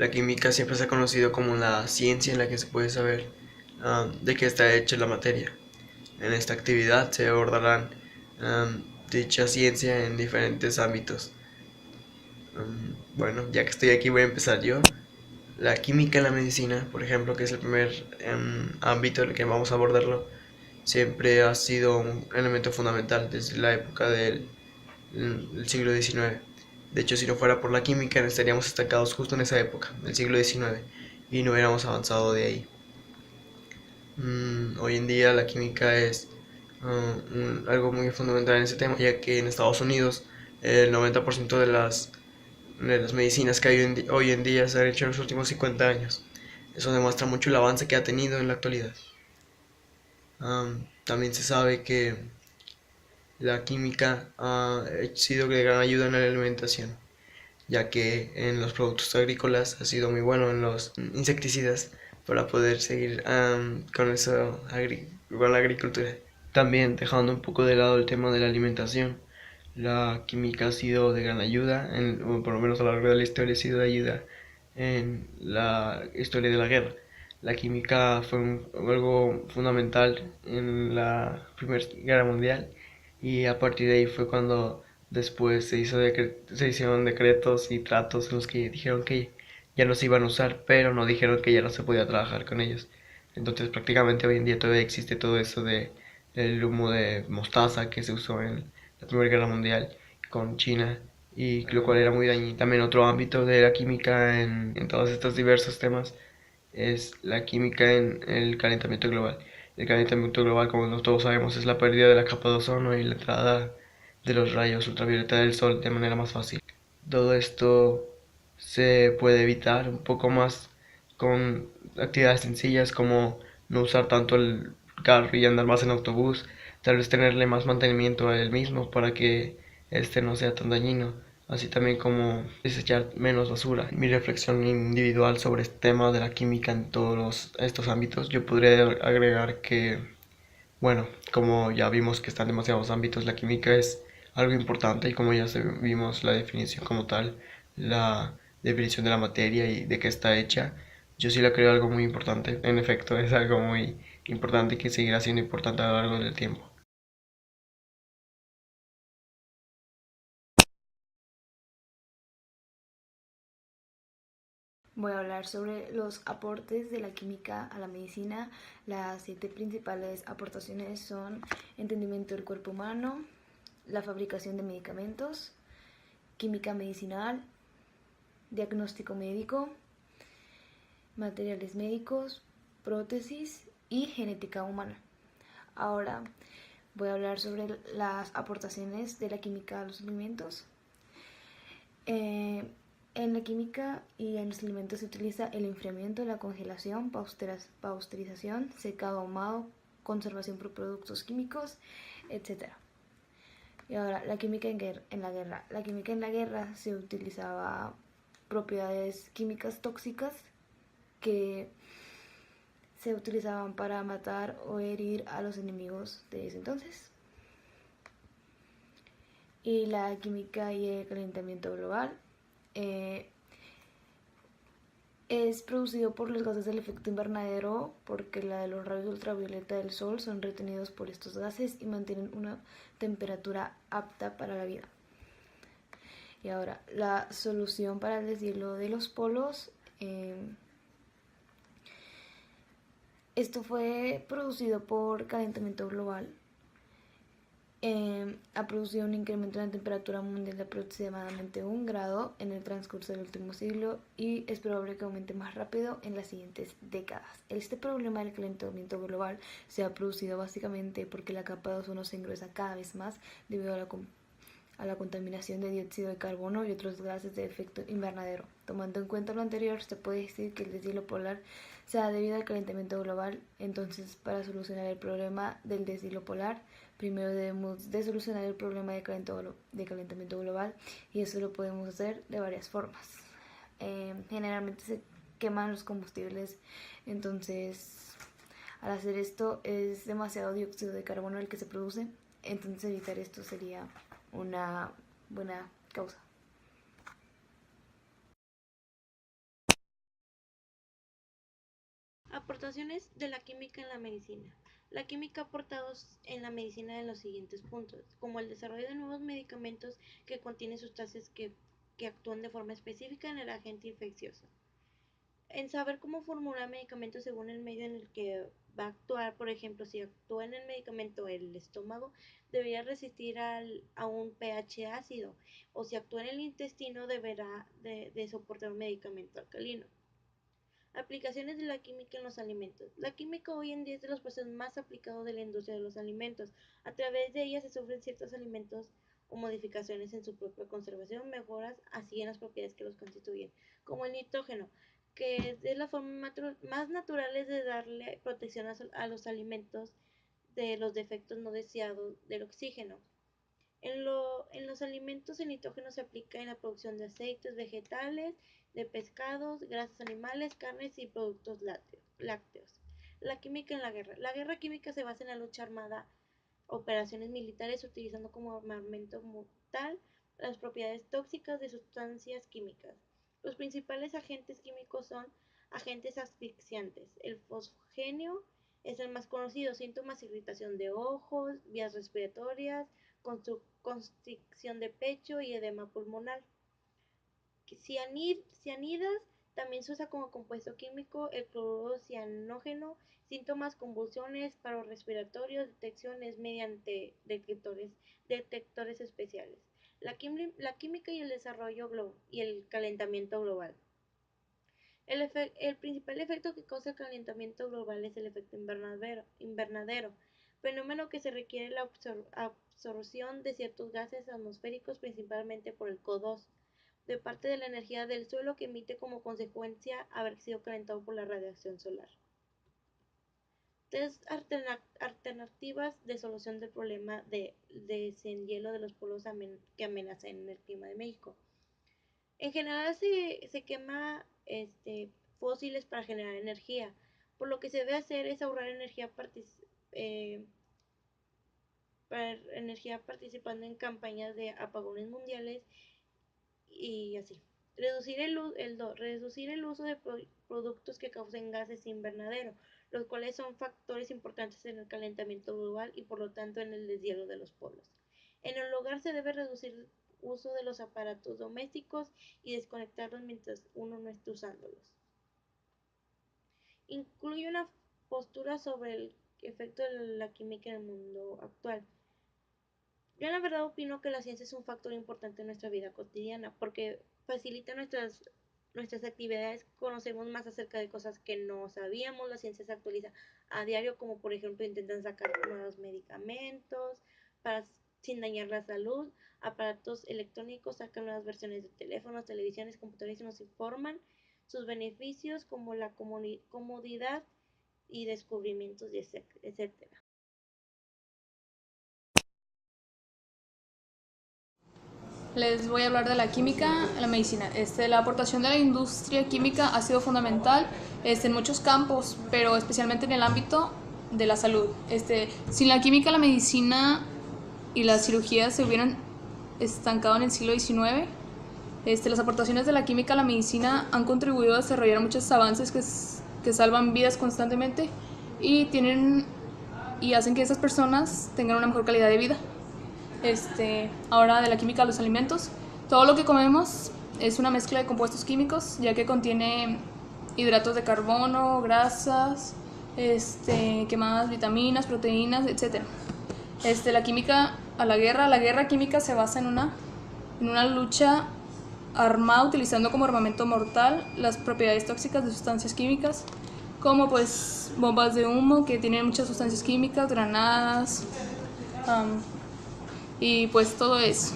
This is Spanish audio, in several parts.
La química siempre se ha conocido como la ciencia en la que se puede saber de qué está hecha la materia. En esta actividad se abordarán dicha ciencia en diferentes ámbitos. Bueno, ya que estoy aquí voy a empezar yo. La química en la medicina, por ejemplo, que es el primer ámbito en el que vamos a abordarlo, siempre ha sido un elemento fundamental desde la época del siglo XIX. De hecho, si no fuera por la química, estaríamos estancados justo en esa época, del siglo XIX, y no hubiéramos avanzado de ahí. Hoy en día la química es algo muy fundamental en ese tema, ya que en Estados Unidos el 90% de las medicinas que hay hoy en día se han hecho en los últimos 50 años. Eso demuestra mucho el avance que ha tenido en la actualidad. También se sabe que la química ha sido de gran ayuda en la alimentación, ya que en los productos agrícolas ha sido muy bueno en los insecticidas para poder seguir con eso con la agricultura. También dejando un poco de lado el tema de la alimentación, la química ha sido de gran ayuda, o por lo menos a lo largo de la historia ha sido de ayuda en la historia de la guerra. La química fue algo fundamental en la Primera Guerra Mundial y a partir de ahí fue cuando después se hicieron decretos y tratos en los que dijeron que ya no se iban a usar, pero no dijeron que ya no se podía trabajar con ellos. Entonces prácticamente hoy en día todavía existe todo eso de el humo de mostaza que se usó en la Primera Guerra Mundial con China y lo cual era muy dañino. También otro ámbito de la química en todos estos diversos temas es la química en el calentamiento global. El calentamiento global, como todos sabemos, es la pérdida de la capa de ozono y la entrada de los rayos ultravioleta del sol de manera más fácil. Todo esto se puede evitar un poco más con actividades sencillas como no usar tanto el carro y andar más en autobús, tal vez tenerle más mantenimiento a él mismo para que este no sea tan dañino, así también como desechar menos basura. Mi reflexión individual sobre este tema de la química en todos estos ámbitos, yo podría agregar que, bueno, como ya vimos que están demasiados ámbitos, la química es algo importante y como ya vimos la definición como tal, la definición de la materia y de qué está hecha, yo sí la creo algo muy importante. En efecto, es algo muy importante y que seguirá siendo importante a lo largo del tiempo. Voy a hablar sobre los aportes de la química a la medicina. Las 7 principales aportaciones son entendimiento del cuerpo humano, la fabricación de medicamentos, química medicinal, diagnóstico médico, materiales médicos, prótesis y genética humana. Ahora voy a hablar sobre las aportaciones de la química a los alimentos. Eh, en la química y en los alimentos se utiliza el enfriamiento, la congelación, pasteurización, secado ahumado, conservación por productos químicos, etc. Y ahora, la química en la guerra. La química en la guerra se utilizaba propiedades químicas tóxicas que se utilizaban para matar o herir a los enemigos de ese entonces. Y la química y el calentamiento global. Eh, es producido por los gases del efecto invernadero porque la de los rayos ultravioleta del sol son retenidos por estos gases y mantienen una temperatura apta para la vida. Y ahora, la solución para el deshielo de los polos. Esto fue producido por calentamiento global. Ha producido un incremento en la temperatura mundial de aproximadamente 1 grado en el transcurso del último siglo y es probable que aumente más rápido en las siguientes décadas. Este problema del calentamiento global se ha producido básicamente porque la capa de ozono se engruesa cada vez más debido a la contaminación de dióxido de carbono y otros gases de efecto invernadero. Tomando en cuenta lo anterior, se puede decir que el deshielo polar se da debido al calentamiento global. Entonces, para solucionar el problema del deshielo polar, primero debemos de solucionar el problema de calentamiento global y eso lo podemos hacer de varias formas. Generalmente se queman los combustibles, entonces al hacer esto es demasiado dióxido de carbono el que se produce, entonces evitar esto sería una buena causa. Aportaciones de la química en la medicina. La química ha aportado en la medicina en los siguientes puntos, como el desarrollo de nuevos medicamentos que contienen sustancias que actúan de forma específica en el agente infeccioso. En saber cómo formular medicamentos según el medio en el que va a actuar, por ejemplo, si actúa en el medicamento el estómago, debería resistir a un pH ácido, o si actúa en el intestino, deberá de soportar un medicamento alcalino. Aplicaciones de la química en los alimentos. La química hoy en día es de los procesos más aplicados de la industria de los alimentos. A través de ella se sufren ciertos alimentos o modificaciones en su propia conservación, mejoras así en las propiedades que los constituyen, como el nitrógeno, que es la forma más natural de darle protección a los alimentos de los defectos no deseados del oxígeno. En los alimentos el nitrógeno se aplica en la producción de aceites vegetales, de pescados, grasas animales, carnes y productos lácteos. La química en la guerra. La guerra química se basa en la lucha armada, operaciones militares utilizando como armamento mortal las propiedades tóxicas de sustancias químicas. Los principales agentes químicos son agentes asfixiantes. El fosgenio es el más conocido. Síntomas: irritación de ojos, vías respiratorias, constricción de pecho y edema pulmonar. Cianidas también se usa como compuesto químico. El cloruro cianógeno. Síntomas: convulsiones, paros respiratorios, detecciones mediante detectores especiales. La química y el desarrollo y el calentamiento global. El principal efecto que causa el calentamiento global es el efecto invernadero, fenómeno que se requiere la absorción de ciertos gases atmosféricos, principalmente por el CO2, de parte de la energía del suelo que emite como consecuencia haber sido calentado por la radiación solar. Tres alternativas de solución del problema de deshielo de los polos que amenazan el clima de México. En general se quema fósiles para generar energía. Por lo que se debe hacer es ahorrar energía participando en campañas de apagones mundiales y así. Reducir el uso de productos que causen gases invernadero, los cuales son factores importantes en el calentamiento global y por lo tanto en el deshielo de los polos. En el hogar se debe reducir el uso de los aparatos domésticos y desconectarlos mientras uno no esté usándolos. Incluye una postura sobre el efecto de la química en el mundo actual. Yo la verdad opino que la ciencia es un factor importante en nuestra vida cotidiana porque facilita nuestras actividades, conocemos más acerca de cosas que no sabíamos, la ciencia se actualiza a diario, como por ejemplo intentan sacar nuevos medicamentos para sin dañar la salud, aparatos electrónicos sacan nuevas versiones de teléfonos, televisiones, computadores y nos informan sus beneficios como la comodidad y descubrimientos, etcétera. Les voy a hablar de la química en la medicina. La aportación de la industria química ha sido fundamental en muchos campos, pero especialmente en el ámbito de la salud. Sin la química, la medicina y la cirugía se hubieran estancado en el siglo XIX. Las aportaciones de la química a la medicina han contribuido a desarrollar muchos avances que salvan vidas constantemente y hacen que esas personas tengan una mejor calidad de vida. Ahora de la química a los alimentos. Todo lo que comemos es una mezcla de compuestos químicos, ya que contiene hidratos de carbono, grasas, ¿qué más? Vitaminas, proteínas, etc. La química a la guerra química se basa en una lucha armada utilizando como armamento mortal las propiedades tóxicas de sustancias químicas, como pues bombas de humo que tienen muchas sustancias químicas, granadas, y pues todo eso.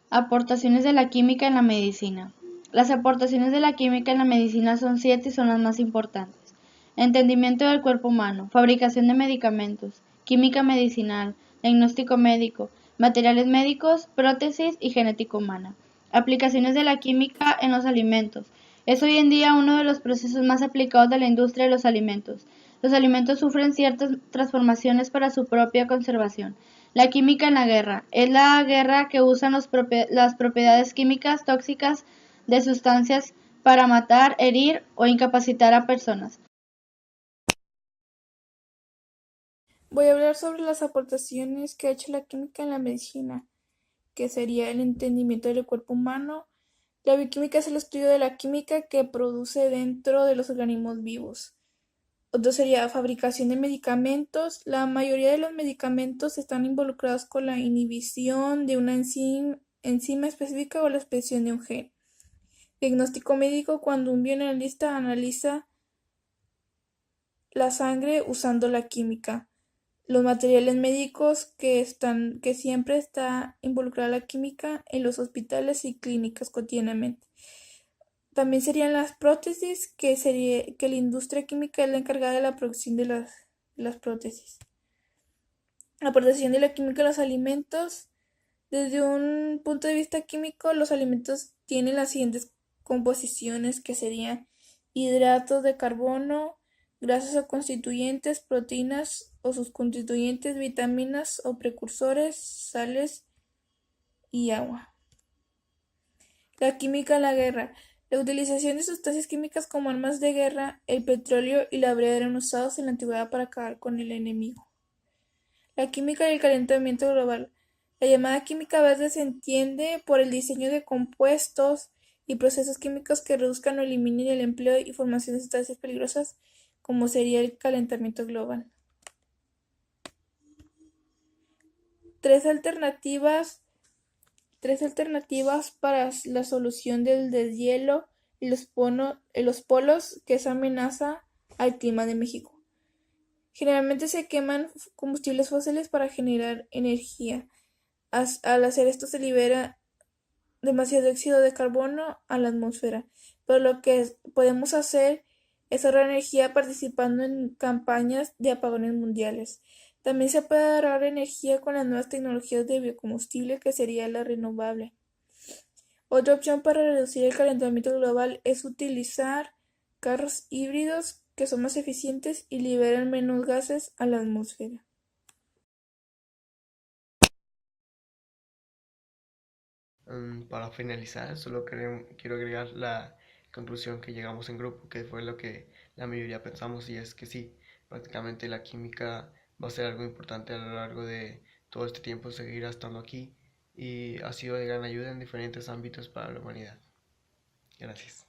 Aportaciones de la química en la medicina. Las aportaciones de la química en la medicina son 7 y son las más importantes. Entendimiento del cuerpo humano, fabricación de medicamentos, química medicinal, diagnóstico médico, materiales médicos, prótesis y genética humana. Aplicaciones de la química en los alimentos. Es hoy en día uno de los procesos más aplicados de la industria de los alimentos. Los alimentos sufren ciertas transformaciones para su propia conservación. La química en la guerra. Es la guerra que usan las propiedades químicas tóxicas de sustancias para matar, herir o incapacitar a personas. Voy a hablar sobre las aportaciones que ha hecho la química en la medicina, que sería el entendimiento del cuerpo humano. La bioquímica es el estudio de la química que produce dentro de los organismos vivos. Otro sería fabricación de medicamentos. La mayoría de los medicamentos están involucrados con la inhibición de una enzima específica o la expresión de un gen. Diagnóstico médico, cuando un bioanalista analiza la sangre usando la química. Los materiales médicos que siempre está involucrada la química en los hospitales y clínicas cotidianamente. También serían las prótesis, que la industria química es la encargada de la producción de las prótesis. La aportación de la química a los alimentos. Desde un punto de vista químico, los alimentos tienen las siguientes composiciones, que serían hidratos de carbono, grasas o constituyentes, proteínas o sus constituyentes, vitaminas o precursores, sales y agua. La química en la guerra. La utilización de sustancias químicas como armas de guerra, el petróleo y la brea eran usados en la antigüedad para acabar con el enemigo. La química y el calentamiento global. La llamada química verde se entiende por el diseño de compuestos y procesos químicos que reduzcan o eliminen el empleo y formación de sustancias peligrosas, como sería el calentamiento global. Tres alternativas para la solución del deshielo y los polos, que es amenaza al clima de México. Generalmente se queman combustibles fósiles para generar energía. Al hacer esto se libera demasiado dióxido de carbono a la atmósfera, pero lo que podemos hacer es ahorrar energía participando en campañas de apagones mundiales. También se puede ahorrar energía con las nuevas tecnologías de biocombustible, que sería la renovable. Otra opción para reducir el calentamiento global es utilizar carros híbridos, que son más eficientes y liberan menos gases a la atmósfera. Para finalizar, solo quiero agregar la conclusión que llegamos en grupo, que fue lo que la mayoría pensamos, y es que sí, prácticamente la química va a ser algo importante a lo largo de todo este tiempo, seguirá estando aquí y ha sido de gran ayuda en diferentes ámbitos para la humanidad. Gracias.